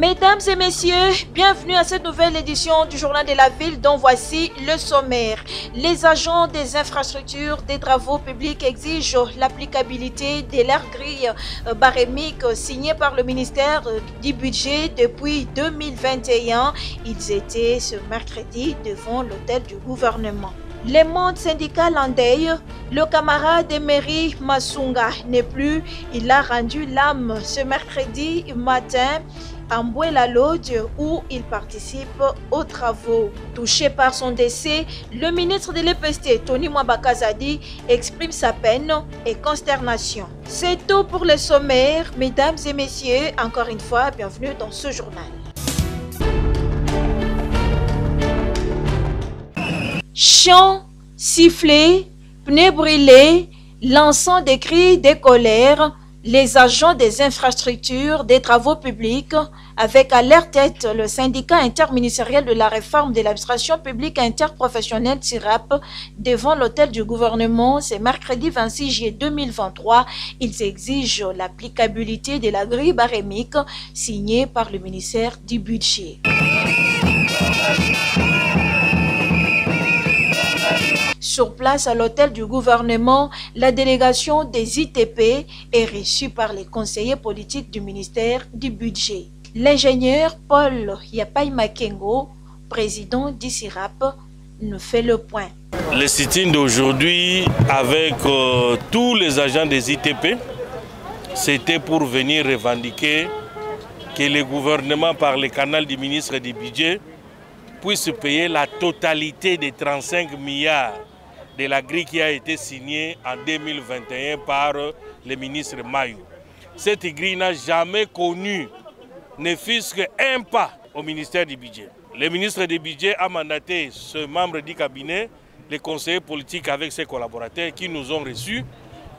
Mesdames et messieurs, bienvenue à cette nouvelle édition du Journal de la Ville dont voici le sommaire. Les agents des infrastructures des travaux publics exigent l'applicabilité de leur grille barémique signée par le ministère du Budget depuis 2021. Ils étaient ce mercredi devant l'hôtel du gouvernement. Les mondes syndicales en deuil, le camarade Emery Masunga n'est plus. Il a rendu l'âme ce mercredi matin à Mbouela Lodge où il participe aux travaux. Touché par son décès, le ministre de l'EPST, Tony Mwabakazadi, exprime sa peine et consternation. C'est tout pour le sommaire. Mesdames et messieurs, encore une fois, bienvenue dans ce journal. Chants, sifflets, pneus brûlés, lançant des cris de colère, les agents des infrastructures des travaux publics, avec à leur tête le syndicat interministériel de la réforme de l'administration publique interprofessionnelle SIRAP, devant l'hôtel du gouvernement, c'est mercredi 26 juillet 2023, ils exigent l'applicabilité de la grille barémique signée par le ministère du Budget. Sur place à l'hôtel du gouvernement, la délégation des ITP est reçue par les conseillers politiques du ministère du Budget. L'ingénieur Paul Yapai Makengo, président d'ICIRAP, nous fait le point. Le sit-in d'aujourd'hui avec tous les agents des ITP, c'était pour venir revendiquer que le gouvernement, par le canal du ministre du Budget, puisse payer la totalité des 35 milliards de la grille qui a été signée en 2021 par le ministre Mayou. Cette grille n'a jamais connu, ne fût-ce qu'un pas au ministère du Budget. Le ministre du Budget a mandaté ce membre du cabinet, les conseillers politiques avec ses collaborateurs qui nous ont reçus.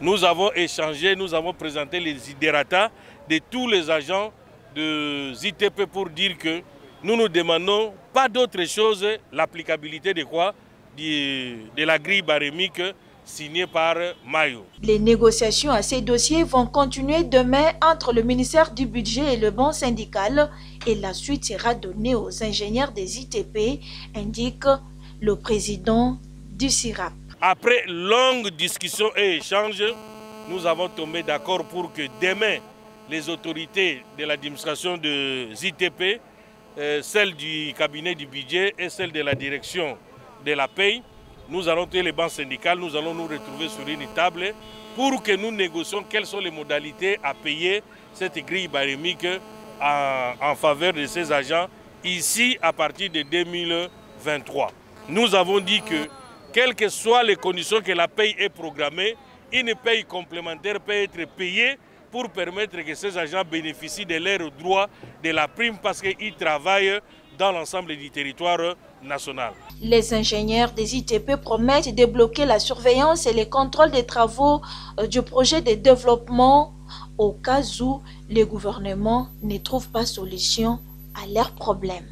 Nous avons échangé, nous avons présenté les idérata de tous les agents de ITP pour dire que nous ne demandons pas d'autre chose, l'applicabilité de quoi? De la grille barémique signée par Mayo. Les négociations à ces dossiers vont continuer demain entre le ministère du Budget et le banc syndical et la suite sera donnée aux ingénieurs des ITP, indique le président du SIRAP. Après longue discussion et échange, nous avons tombé d'accord pour que demain, les autorités de l'administration des ITP, celles du cabinet du budget et celles de la direction de la paye, nous allons trouver les banques syndicales, nous allons nous retrouver sur une table pour que nous négocions quelles sont les modalités à payer cette grille barémique en faveur de ces agents ici à partir de 2023. Nous avons dit que quelles que soient les conditions que la paye est programmée, une paye complémentaire peut être payée pour permettre que ces agents bénéficient de leurs droits de la prime parce qu'ils travaillent dans l'ensemble du territoire national. Les ingénieurs des ITP promettent de bloquer la surveillance et le contrôle des travaux du projet de développement au cas où le gouvernement ne trouve pas solution à leurs problèmes.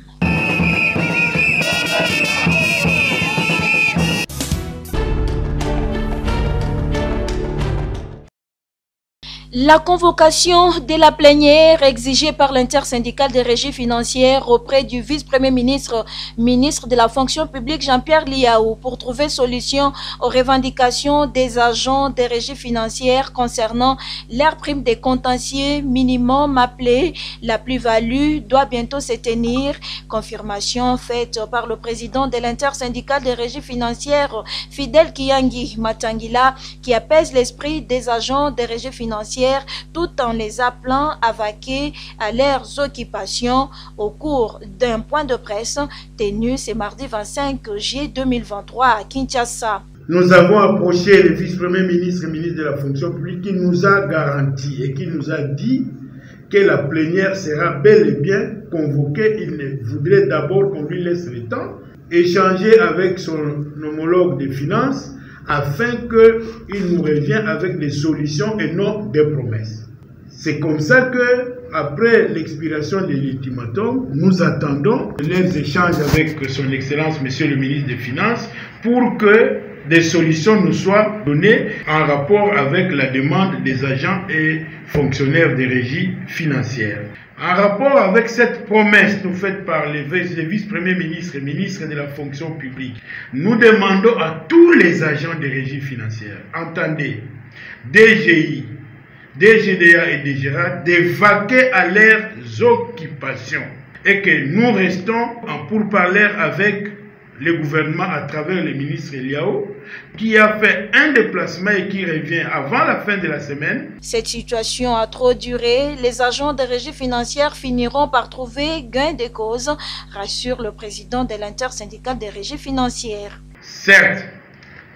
La convocation de la plénière exigée par l'intersyndicale des régies financières auprès du vice-premier ministre, ministre de la fonction publique Jean-Pierre Liaou pour trouver solution aux revendications des agents des régies financières concernant leur prime des contentieux minimum appelée la plus-value doit bientôt se tenir. Confirmation faite par le président de l'intersyndicale des régies financières, Fidel Kiyangi Matangila, qui apaise l'esprit des agents des régies financières tout en les appelant à vaquer à leurs occupations au cours d'un point de presse tenu ce mardi 25 juillet 2023 à Kinshasa. Nous avons approché le vice-premier ministre et ministre de la fonction publique qui nous a garanti et qui nous a dit que la plénière sera bel et bien convoquée. Il voudrait d'abord qu'on lui laisse le temps, échanger avec son homologue des finances, afin qu'il nous revienne avec des solutions et non des promesses. C'est comme ça que, après l'expiration de l'ultimatum, nous attendons les échanges avec son Excellence, Monsieur le ministre des Finances, pour que des solutions nous soient données en rapport avec la demande des agents et fonctionnaires des régies financières. En rapport avec cette promesse nous faite par les vice-premiers ministres et ministres de la fonction publique, nous demandons à tous les agents des régies financières, entendez, DGI, DGDA et DGRA, de vaquer à leurs occupations et que nous restons en pourparlers avec le gouvernement à travers le ministre Eliao, qui a fait un déplacement et qui revient avant la fin de la semaine. Cette situation a trop duré. Les agents des régies financières finiront par trouver gain de cause, rassure le président de l'intersyndicale des régies financières. Certes,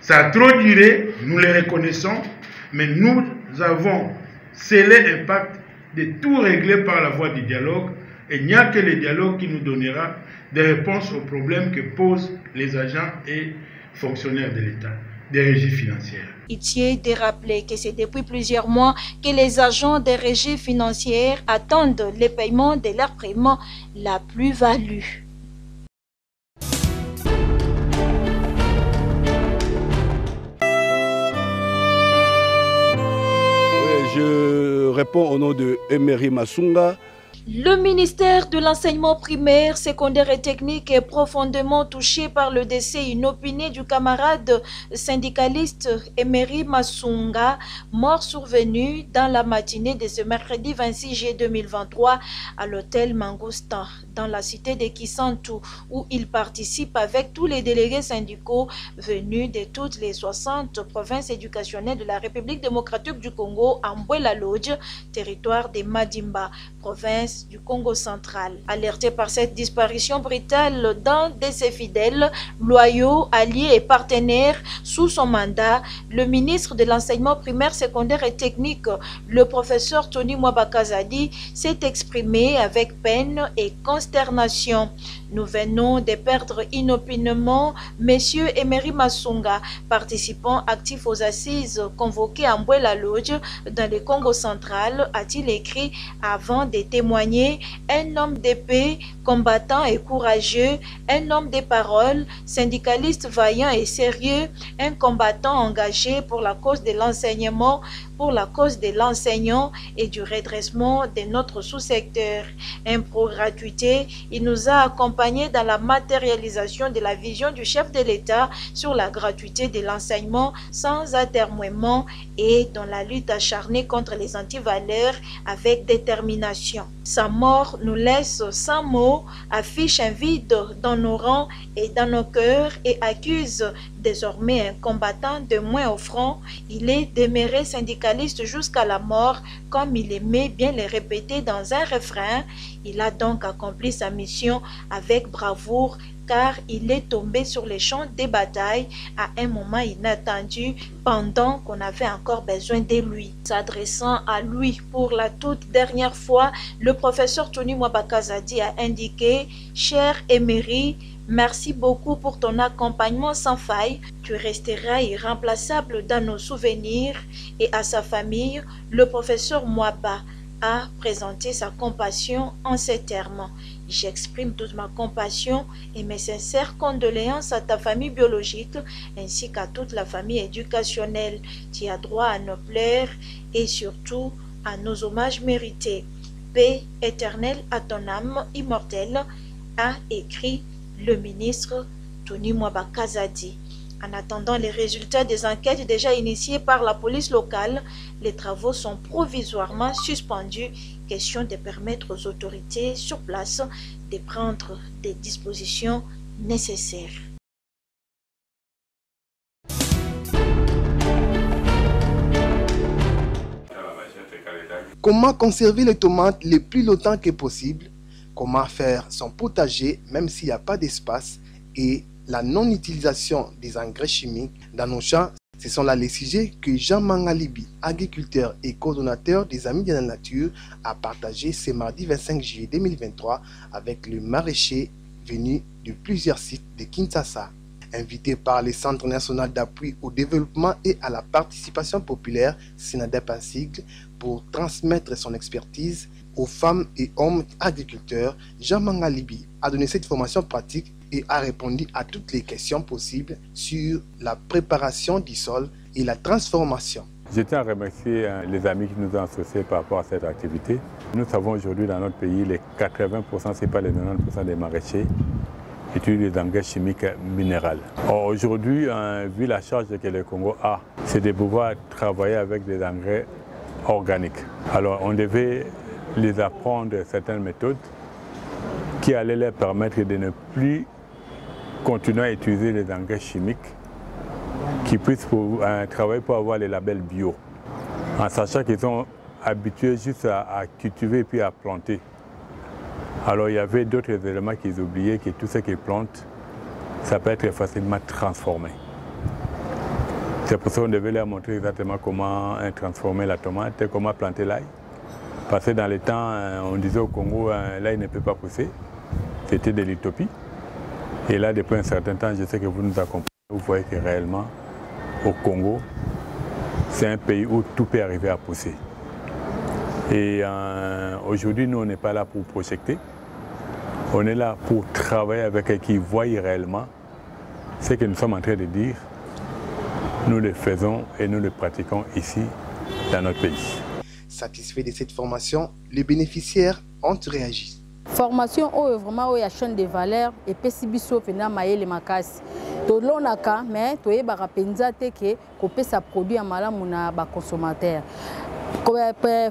ça a trop duré, nous le reconnaissons, mais nous avons scellé un pacte de tout régler par la voie du dialogue. Et il n'y a que le dialogue qui nous donnera des réponses aux problèmes que posent les agents et fonctionnaires de l'État, des régies financières. Il tient de rappeler que c'est depuis plusieurs mois que les agents des régies financières attendent le paiement de leur paiement, la plus-value. Je réponds au nom de Emery Masunga. Le ministère de l'enseignement primaire, secondaire et technique est profondément touché par le décès inopiné du camarade syndicaliste Emery Masunga, mort survenu dans la matinée de ce mercredi 26 juillet 2023 à l'hôtel Mangoustan, dans la cité de Kisantu, où il participe avec tous les délégués syndicaux venus de toutes les 60 provinces éducationnelles de la République démocratique du Congo, à Mbwela Lodge, territoire de Madimba, province du Congo central. Alerté par cette disparition brutale d'un de ses fidèles, loyaux, alliés et partenaires sous son mandat, le ministre de l'enseignement primaire, secondaire et technique, le professeur Tony Mwabakazadi, s'est exprimé avec peine et consternation. Nous venons de perdre inopinément M. Emery Masunga, participant actif aux assises convoquées à Mbwela Lodge dans le Congo central, a-t-il écrit avant de témoigner, un homme de paix, combattant et courageux, un homme de parole, syndicaliste vaillant et sérieux, un combattant engagé pour la cause de l'enseignement, pour la cause de l'enseignant et du redressement de notre sous-secteur. Un pro-gratuité, il nous a accompagnés dans la matérialisation de la vision du chef de l'État sur la gratuité de l'enseignement sans atermoiement et dans la lutte acharnée contre les antivaleurs avec détermination. Sa mort nous laisse sans mots, affiche un vide dans nos rangs et dans nos cœurs et accuse désormais un combattant de moins au front. Il est demeuré syndicaliste jusqu'à la mort, comme il aimait bien le répéter dans un refrain. Il a donc accompli sa mission avec bravoure, car il est tombé sur les champs des batailles à un moment inattendu pendant qu'on avait encore besoin de lui. S'adressant à lui pour la toute dernière fois, le professeur Tony Mwabakazadi a indiqué « Cher Emery, merci beaucoup pour ton accompagnement sans faille. Tu resteras irremplaçable dans nos souvenirs. » Et à sa famille, le professeur Mwaba a présenté sa compassion en ces termes. « J'exprime toute ma compassion et mes sincères condoléances à ta famille biologique ainsi qu'à toute la famille éducationnelle. Tu as droit à nos pleurs et surtout à nos hommages mérités. Paix éternelle à ton âme immortelle » a écrit le ministre Tony Mwabakazadi. En attendant les résultats des enquêtes déjà initiées par la police locale, les travaux sont provisoirement suspendus. Question de permettre aux autorités sur place de prendre des dispositions nécessaires. Comment conserver les tomates le plus longtemps que possible? Comment faire son potager même s'il n'y a pas d'espace? Et la non-utilisation des engrais chimiques dans nos champs, ce sont là les sujets que Jean Mangalibi, agriculteur et coordonnateur des Amis de la Nature, a partagé ce mardi 25 juillet 2023 avec le maraîcher venu de plusieurs sites de Kinshasa. Invité par le Centre national d'appui au développement et à la participation populaire, SINADEP en sigle, pour transmettre son expertise aux femmes et hommes agriculteurs, Jean Mangalibi a donné cette formation pratique et a répondu à toutes les questions possibles sur la préparation du sol et la transformation. Je tiens à remercier les amis qui nous ont associés par rapport à cette activité. Nous savons aujourd'hui dans notre pays, les 80%, c'est pas les 90% des maraîchers utilisent des engrais chimiques minéraux. Aujourd'hui, vu la charge que le Congo a, c'est de pouvoir travailler avec des engrais organiques. Alors on devait les apprendre certaines méthodes qui allaient leur permettre de ne plus continuer à utiliser les engrais chimiques, qui puissent travailler pour avoir les labels bio, en sachant qu'ils sont habitués juste à cultiver et puis à planter. Alors il y avait d'autres éléments qu'ils oubliaient, que tout ce qu'ils plantent, ça peut être facilement transformé. C'est pour ça qu'on devait leur montrer exactement comment transformer la tomate, comment planter l'ail. Parce que dans les temps, on disait au Congo, l'ail ne peut pas pousser. C'était de l'utopie. Et là, depuis un certain temps, je sais que vous nous accompagnez. Vous voyez que réellement, au Congo, c'est un pays où tout peut arriver à pousser. Et aujourd'hui, nous, on n'est pas là pour projeter. On est là pour travailler avec eux qui voient réellement ce que nous sommes en train de dire. Nous le faisons et nous le pratiquons ici, dans notre pays. Satisfait de cette formation, les bénéficiaires ont réagi. Formation est vraiment la chaîne de valeur et pesibiso fena maele makasi. Tolonaka mais toyebaka penza te ke kopesa produit ya malamu na ba consommateur.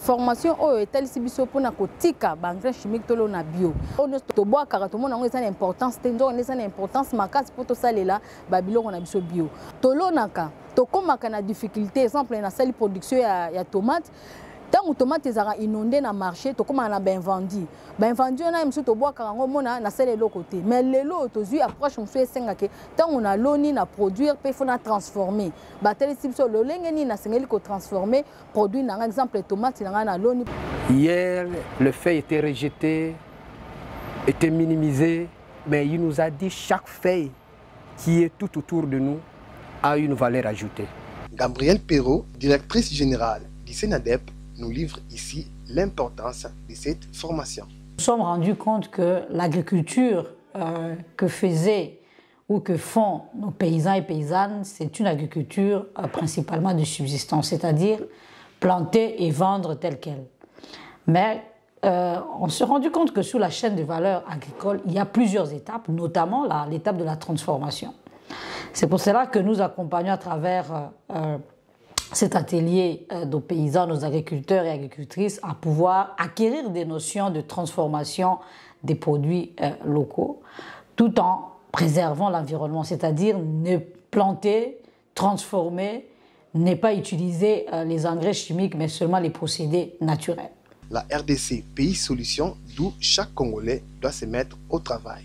Formation etalisi biso mpona kotika baengrais chimique tolo na bio. Oyo tobwakaka tomona yango eza na importance te, nzoko eza na importance makasi mpo tosalela babiloko na biso bio. Tolonaka tokomaka na difficulté, exemple na sali production ya tomate. Tant que tomate est inondée dans le marché, tu commences à bien vendu. Bien vendu, on a un petit peu de bois car on a un l'autre côté. Mais les lots, tu as approche, on fait 5 que tant on a l'oni à produire, puis il faut transformer. Batterie si le lengeni na sengeli ko transformer, produit par exemple les tomates na l'oni. Hier, le fait était rejeté, était minimisé, mais il nous a dit chaque feuille qui est tout autour de nous a une valeur ajoutée. Gabrielle Perrault, directrice générale du Sénadep, nous livre ici l'importance de cette formation. Nous sommes rendus compte que l'agriculture que faisaient ou que font nos paysans et paysannes, c'est une agriculture principalement de subsistance, c'est-à-dire planter et vendre telle qu'elle. Mais on s'est rendu compte que sous la chaîne de valeur agricole, il y a plusieurs étapes, notamment l'étape de la transformation. C'est pour cela que nous accompagnons à travers cet atelier nos paysans, nos agriculteurs et agricultrices à pouvoir acquérir des notions de transformation des produits locaux tout en préservant l'environnement, c'est-à-dire ne planter, transformer, ne pas utiliser les engrais chimiques mais seulement les procédés naturels. La RDC, pays solution, d'où chaque Congolais doit se mettre au travail.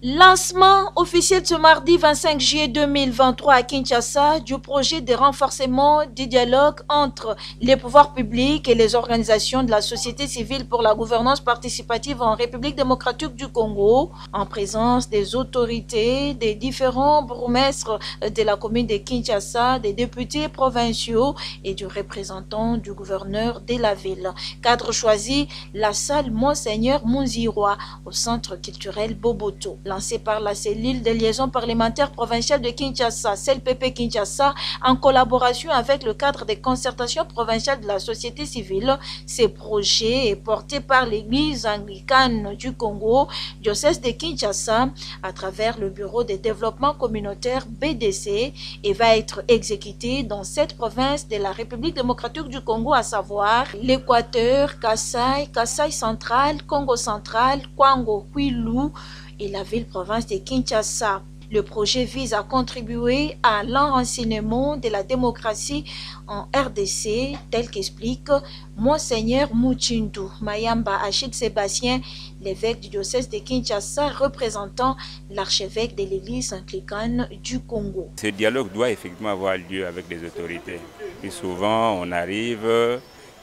Lancement officiel ce mardi 25 juillet 2023 à Kinshasa du projet de renforcement du dialogue entre les pouvoirs publics et les organisations de la société civile pour la gouvernance participative en République démocratique du Congo, en présence des autorités, des différents bourgmestres de la commune de Kinshasa, des députés provinciaux et du représentant du gouverneur de la ville. Cadre choisi, la salle Monseigneur Munziroa au centre culturel Boboto. Lancé par la cellule de liaison parlementaire provinciale de Kinshasa, CLPP Kinshasa, en collaboration avec le cadre de concertation provinciale de la société civile. Ce projet est porté par l'Église anglicane du Congo, diocèse de Kinshasa, à travers le Bureau de développement communautaire BDC et va être exécuté dans 7 provinces de la République démocratique du Congo, à savoir l'Équateur, Kasaï, Kasaï central, Congo central, Kwango, Kwilu, et la ville-province de Kinshasa. Le projet vise à contribuer à l'enracinement de la démocratie en RDC, tel qu'explique Monseigneur Muchindu Mayamba Achid Sébastien, l'évêque du diocèse de Kinshasa, représentant l'archevêque de l'église anglicane du Congo. Ce dialogue doit effectivement avoir lieu avec les autorités. Et souvent, on arrive,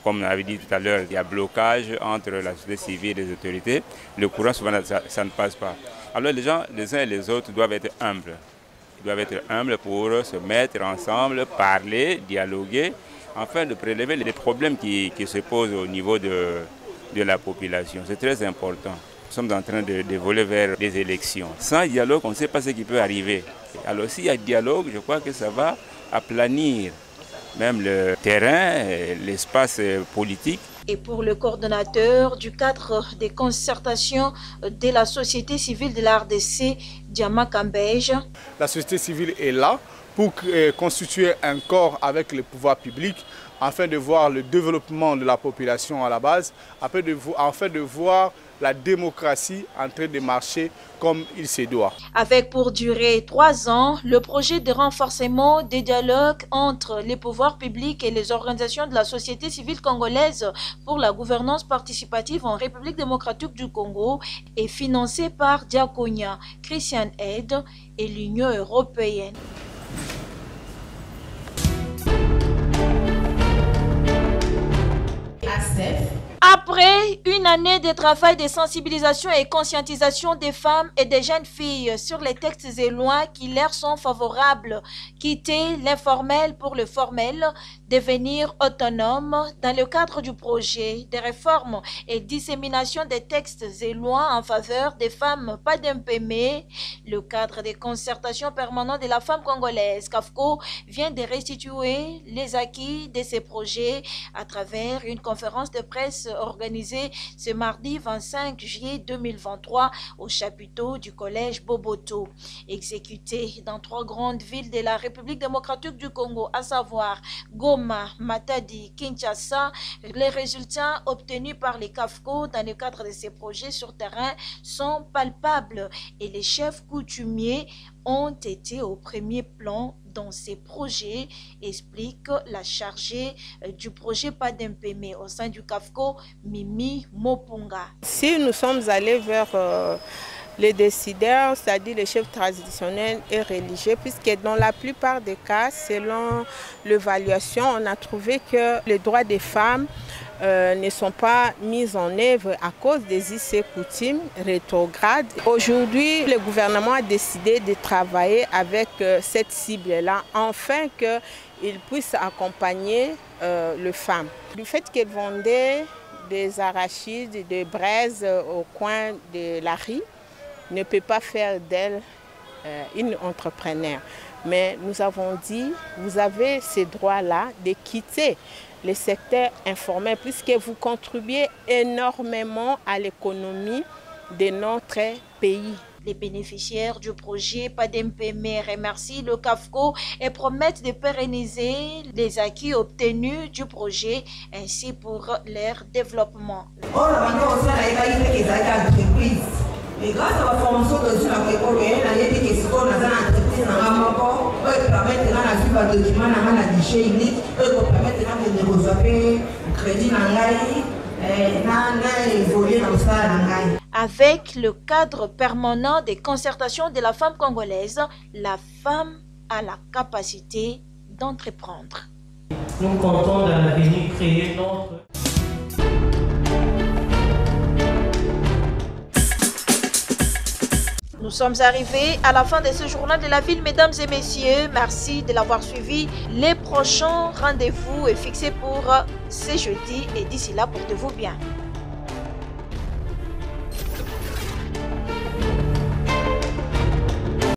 comme on avait dit tout à l'heure, il y a blocage entre la société civile et les autorités. Le courant, souvent, ça ne passe pas. Alors les gens, les uns et les autres, doivent être humbles. Ils doivent être humbles pour se mettre ensemble, parler, dialoguer, afin de prélever les problèmes qui se posent au niveau de la population. C'est très important. Nous sommes en train de voler vers des élections. Sans dialogue, on ne sait pas ce qui peut arriver. Alors s'il y a dialogue, je crois que ça va aplanir même le terrain, l'espace politique. Et pour le coordonnateur du cadre des concertations de la société civile de la RDC, Diama Kambej. La société civile est là pour constituer un corps avec les pouvoirs publics afin de voir le développement de la population à la base, afin de voir la démocratie en train de marcher comme il se doit. Avec pour durée 3 ans, le projet de renforcement des dialogues entre les pouvoirs publics et les organisations de la société civile congolaise pour la gouvernance participative en République démocratique du Congo est financé par Diakonia, Christian Aid et l'Union européenne. Après une année de travail de sensibilisation et conscientisation des femmes et des jeunes filles sur les textes et lois qui leur sont favorables, quitter l'informel pour le formel, devenir autonome dans le cadre du projet de réforme et dissémination des textes et lois en faveur des femmes pas d'impémé, le cadre de concertation permanent de la femme congolaise, CAFCO, vient de restituer les acquis de ces projets à travers une conférence de presse organisée ce mardi 25 juillet 2023 au chapiteau du collège Boboto. Exécuté dans 3 grandes villes de la République démocratique du Congo, à savoir Goma, Matadi, Kinshasa, les résultats obtenus par les CAFCO dans le cadre de ces projets sur terrain sont palpables et les chefs coutumiers ont été au premier plan dans ces projets, explique la chargée du projet Pas d'impémé au sein du CAFCO, Mimi Mopunga. Si nous sommes allés vers les décideurs, c'est-à-dire les chefs traditionnels et religieux, puisque dans la plupart des cas, selon l'évaluation, on a trouvé que les droits des femmes ne sont pas mis en œuvre à cause des IC coutumes rétrogrades. Aujourd'hui, le gouvernement a décidé de travailler avec cette cible-là, afin qu'ils puissent accompagner les femmes. Du fait qu'elles vendaient des arachides, des braises au coin de la rue, ne peut pas faire d'elle une entrepreneur. Mais nous avons dit, vous avez ces droits-là de quitter le secteur informel puisque vous contribuez énormément à l'économie de notre pays. Les bénéficiaires du projet Pas d'impémé remercient le CAFCO et promettent de pérenniser les acquis obtenus du projet ainsi pour leur développement. Et grâce à la formation que je suis l'école, il y a des questions dans l'entreprise, dans la mort, qui permettent de suivre un document dans la guichet unique, qui permettent de négocier le crédit dans Avec le cadre permanent des concertations de la femme congolaise, la femme a la capacité d'entreprendre. Nous comptons dans l'avenir créer notre... Nous sommes arrivés à la fin de ce journal de la ville, mesdames et messieurs. Merci de l'avoir suivi. Les prochains rendez-vous est fixé pour ce jeudi et d'ici là, portez-vous bien.